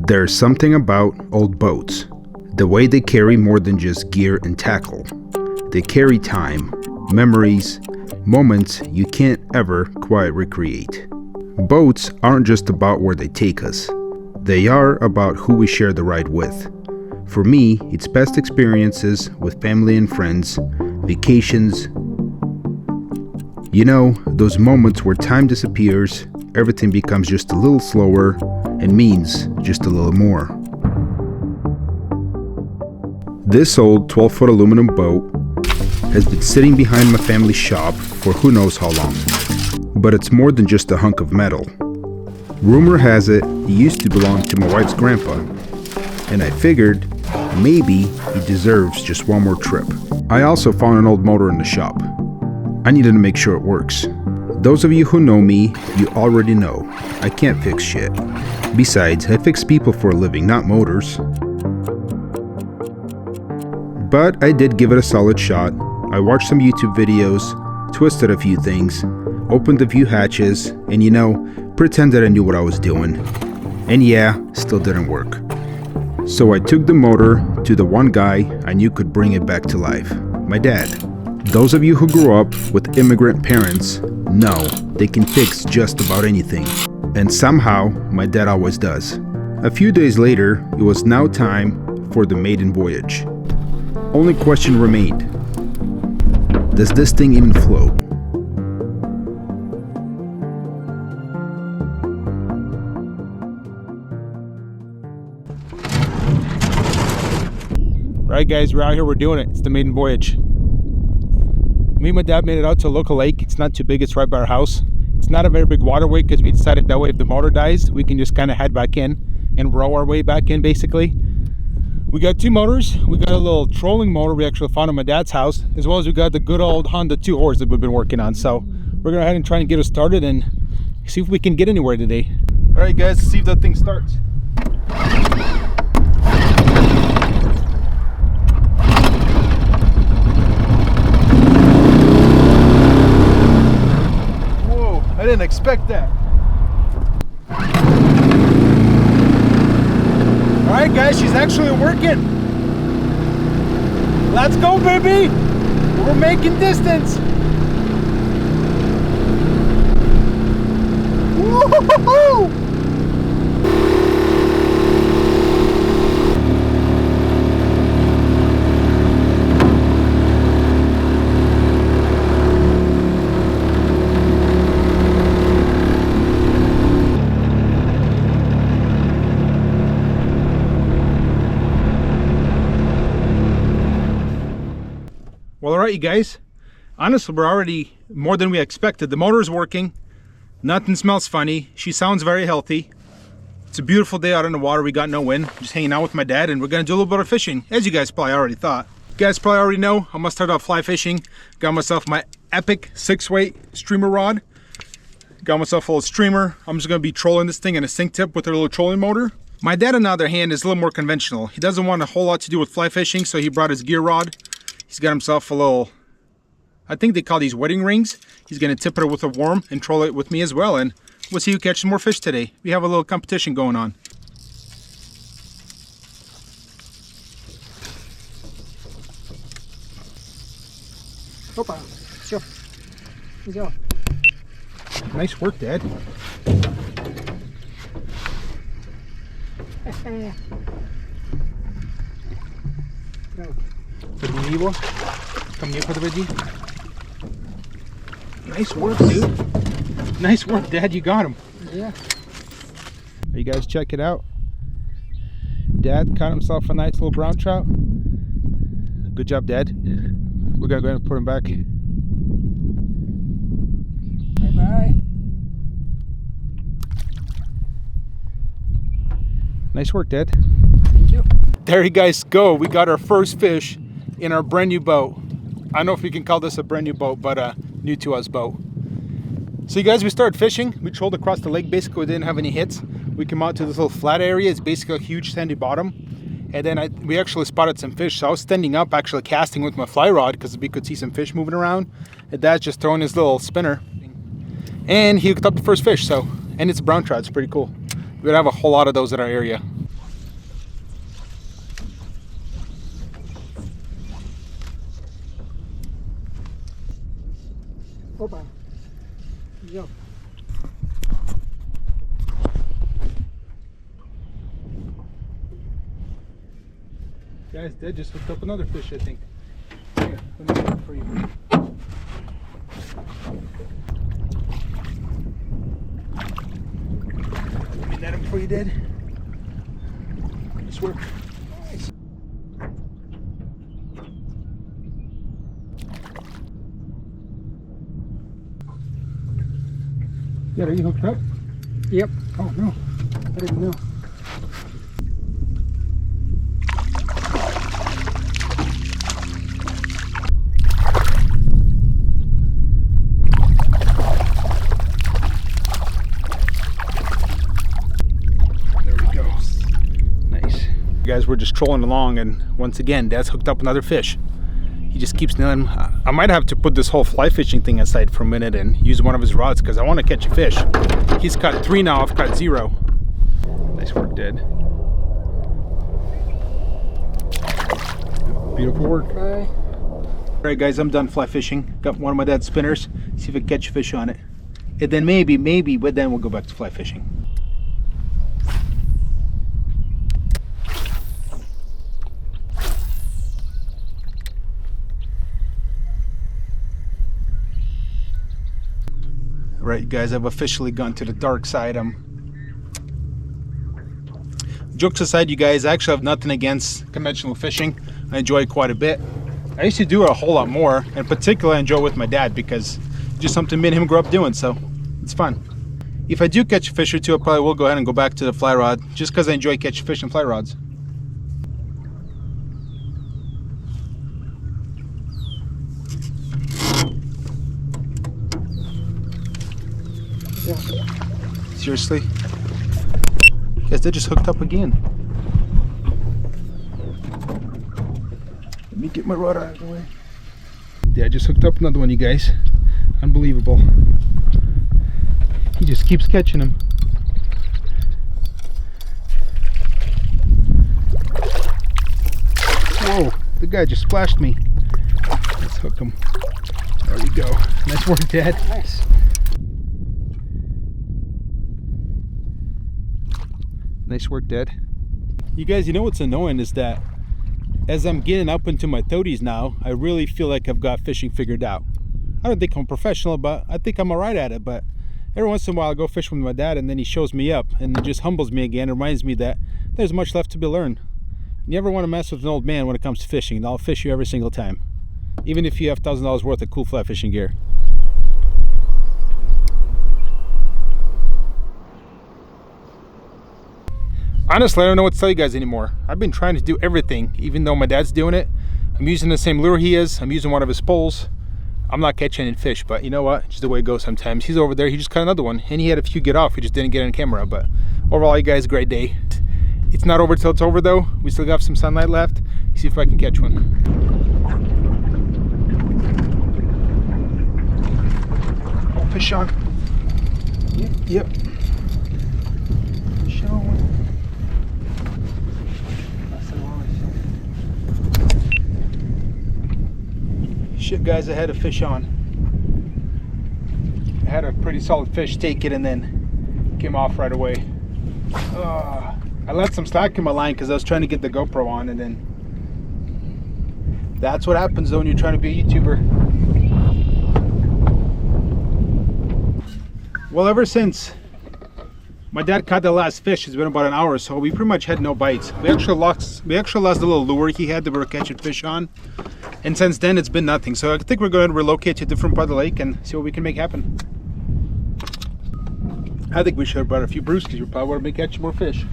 There's something about old boats. The way they carry more than just gear and tackle. They carry time, memories, moments you can't ever quite recreate. Boats aren't just about where they take us. They are about who we share the ride with. For me, it's best experiences with family and friends, vacations. You know, those moments where time disappears, everything becomes just a little slower, and means just a little more. This old 12-foot aluminum boat has been sitting behind my family's shop for who knows how long. But it's more than just a hunk of metal. Rumor has it used to belong to my wife's grandpa, and I figured maybe he deserves just one more trip. I also found an old motor in the shop. I needed to make sure it works. Those of you who know me, you already know I can't fix shit. Besides, I fix people for a living, not motors. But I did give it a solid shot. I watched some YouTube videos, twisted a few things, opened a few hatches, and you know, pretended I knew what I was doing. And yeah, still didn't work. So I took the motor to the one guy I knew could bring it back to life, my dad. Those of you who grew up with immigrant parents know they can fix just about anything. And somehow, my dad always does. A few days later, it was now time for the Maiden Voyage. Only question remained. Does this thing even float? Right guys, we're out here, we're doing it. It's the Maiden Voyage. Me and my dad made it out to a local lake. It's not too big, it's right by our house. It's not a very big waterway because we decided that way if the motor dies, we can just kind of head back in and row our way back in basically. We got two motors. We got a little trolling motor we actually found at my dad's house, as well as we got the good old Honda 2-horse that we've been working on. So we're gonna go ahead and try and get us started and see if we can get anywhere today. All right guys, let's see if that thing starts. I didn't expect that. All right guys, she's actually working. Let's go baby. We're making distance. Woo-hoo-hoo-hoo! Well, all right, you guys. Honestly, we're already more than we expected. The motor is working. Nothing smells funny. She sounds very healthy. It's a beautiful day out on the water. We got no wind. Just hanging out with my dad, and we're going to do a little bit of fishing, as you guys probably already thought. You guys probably already know, I'm going to start off fly fishing. Got myself my epic 6-weight streamer rod. Got myself a little streamer. I'm just going to be trolling this thing in a sink tip with a little trolling motor. My dad, on the other hand, is a little more conventional. He doesn't want a whole lot to do with fly fishing, so he brought his gear rod. He's got himself a little, I think they call these wedding rings. He's going to tip it with a worm and troll it with me as well. And we'll see who catches more fish today. We have a little competition going on. Opa, sure. Let's go. Nice work, Dad. Nice work, dude. Nice work, Dad. You got him. Yeah. You guys check it out. Dad caught himself a nice little brown trout. Good job, Dad. We're gonna go ahead and put him back. Bye-bye. Nice work, Dad. Thank you. There you guys go. We got our first fish in our brand new boat. I don't know if we can call this a brand new boat, but a new to us boat. So you guys, we started fishing. We trolled across the lake. Basically, we didn't have any hits. We came out to this little flat area. It's basically a huge sandy bottom. And then we actually spotted some fish. So I was standing up, actually casting with my fly rod because we could see some fish moving around. And Dad's just throwing his little spinner. And he hooked up the first fish. And it's a brown trout. It's pretty cool. We're gonna have a whole lot of those in our area. Opa. Yo. Guys, Dad just hooked up another fish, I think. Here, let me get it for you. Let me net him for you, Dad. Nice work. Nice. Yeah, are you hooked up? Yep. Oh no, I didn't know. Guys, we're just trolling along, and once again Dad's hooked up another fish. He just keeps nailing. I might have to put this whole fly fishing thing aside for a minute and use one of his rods because I want to catch a fish. He's caught 3 now, I've caught 0. Nice work, Dad. Beautiful work. Bye. Alright guys, I'm done fly fishing. Got one of my dad's spinners. See if I can catch a fish on it. And then maybe, but then we'll go back to fly fishing. Right, guys, I've officially gone to the dark side. Jokes aside, you guys, I actually have nothing against conventional fishing. I enjoy it quite a bit. I used to do it a whole lot more, and particularly I enjoy it with my dad because it's just something me and him grew up doing, so it's fun. If I do catch a fish or two, I probably will go ahead and go back to the fly rod just because I enjoy catching fish and fly rods. Yeah. Seriously? Guys, they just hooked up again. Let me get my rod out of the way. Yeah, I just hooked up another one, you guys. Unbelievable. He just keeps catching them. Whoa, the guy just splashed me. Let's hook him. There we go. Nice work, Dad. Nice. Nice work, Dad. You guys, you know what's annoying is that as I'm getting up into my 30s now, I really feel like I've got fishing figured out. I don't think I'm a professional, but I think I'm alright at it. But every once in a while I go fishing with my dad and then he shows me up and it just humbles me again. It reminds me that there's much left to be learned. You never want to mess with an old man when it comes to fishing, and I'll fish you every single time. Even if you have $1,000 worth of cool fly fishing gear. Honestly, I don't know what to tell you guys anymore. I've been trying to do everything, even though my dad's doing it. I'm using the same lure he is. I'm using one of his poles. I'm not catching any fish, but you know what? Just the way it goes sometimes. He's over there. He just caught another one, and he had a few get off. He just didn't get on camera. But overall, you guys, great day. It's not over till it's over, though. We still got some sunlight left. See if I can catch one. Oh, fish on. Yep. Fish on. Shit, guys, I had a fish on. I had a pretty solid fish take it and then came off right away. I let some slack in my line because I was trying to get the GoPro on, and then that's what happens though when you're trying to be a YouTuber. Well, ever since my dad caught the last fish, it's been about an hour or so, we pretty much had no bites. We actually lost the little lure he had that we were catching fish on. And since then, it's been nothing. So I think we're going to relocate to a different part of the lake and see what we can make happen. I think we should have brought a few brewskis. We probably would have been catching more fish.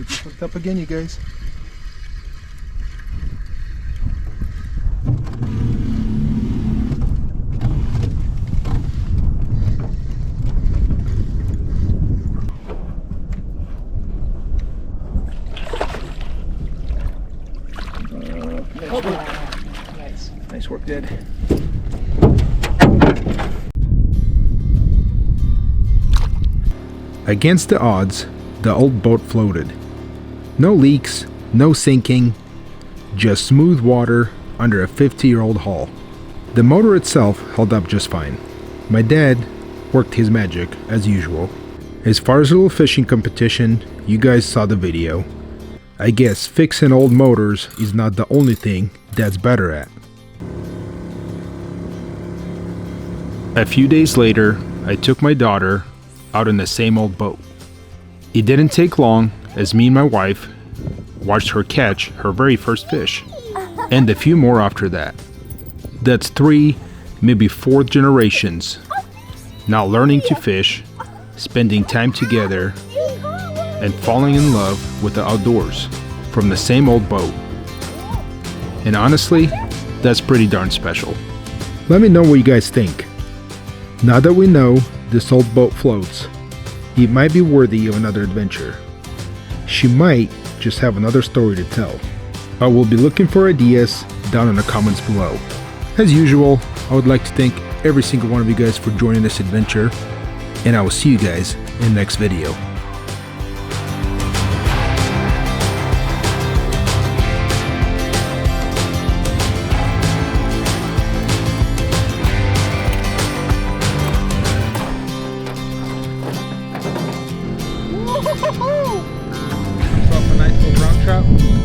It's hooked up again, you guys. Nice. Nice work, Dad. Against the odds, the old boat floated. No leaks, no sinking, just smooth water under a 50-year-old hull. The motor itself held up just fine. My dad worked his magic as usual. As far as a little fishing competition, you guys saw the video. I guess fixing old motors is not the only thing Dad's better at. A few days later, I took my daughter out in the same old boat. It didn't take long as me and my wife watched her catch her very first fish, and a few more after that. That's 3, maybe 4 generations now learning to fish, spending time together, and falling in love with the outdoors from the same old boat. And honestly, that's pretty darn special. Let me know what you guys think. Now that we know this old boat floats, it might be worthy of another adventure. She might just have another story to tell. I will be looking for ideas down in the comments below. As usual, I would like to thank every single one of you guys for joining this adventure, and I will see you guys in the next video. Off a nice little brown trout.